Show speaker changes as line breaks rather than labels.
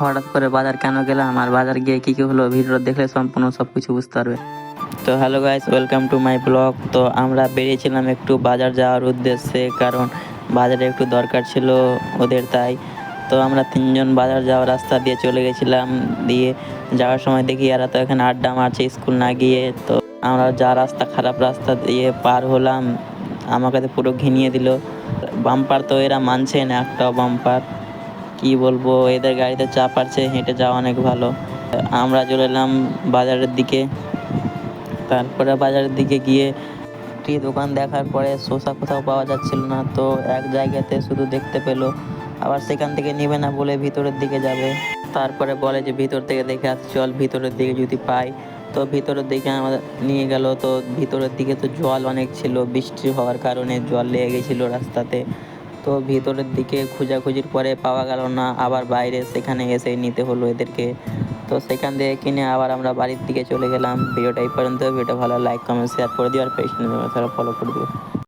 হঠাৎ করে বাজার কেন গেলাম আর বাজার গিয়ে কি কি হলো ভিডিও দেখলে সম্পূর্ণ সবকিছু বুঝতে পারবে। তো hello guys, welcome to my blog. তো আমরা বেরিয়েছিলাম একটু বাজার যাওয়ার উদ্দেশ্যে, কারণ বাজারে একটু দরকার ছিল ওদের, তাই। তো আমরা তিনজন বাজার যাওয়ার রাস্তা দিয়ে চলে গেছিলাম। দিয়ে যাওয়ার সময় দেখি এরা তো এখানে আড্ডা মারছে স্কুল না গিয়ে। তো আমরা যা রাস্তা খারাপ রাস্তা দিয়ে পার হলাম, আমাকে তো পুরো ঘিনিয়ে দিল। বাম্পার তো এরা মানছে না, একটাও বাম্পার। কি বলবো, এদের গাড়িতে চাপ আছে, হেঁটে যাওয়া অনেক ভালো। আমরা চলে এলাম বাজারের দিকে। তারপরে বাজারের দিকে গিয়ে একটি দোকান দেখার পরে শসা কোথাও পাওয়া যাচ্ছিল না, তো এক জায়গাতে শুধু দেখতে পেলো। আবার সেখান থেকে নেবে না বলে ভিতরের দিকে যাবে। তারপরে বলে যে ভিতর থেকে দেখে আসি, চল ভিতরের দিকে যদি পাই। তো ভিতরের দিকে আমাদের নিয়ে গেল। তো ভিতরের দিকে তো জল অনেক ছিল, বৃষ্টি হওয়ার কারণে জল লেগে গেছিলো রাস্তাতে। তো ভিতরের দিকে খোঁজাখুঁজির পরে পাওয়া গেল না, আবার বাইরে সেখানে এসে নিতে হলো এদেরকে। তো সেখান থেকে কিনে আবার আমরা বাড়ির দিকে চলে গেলাম। ভিডিওটা এই পর্যন্ত। ভিডিও ভালো লাইক কমেন্ট শেয়ার করে দিও, আর পেজটা ফলো করে দিও।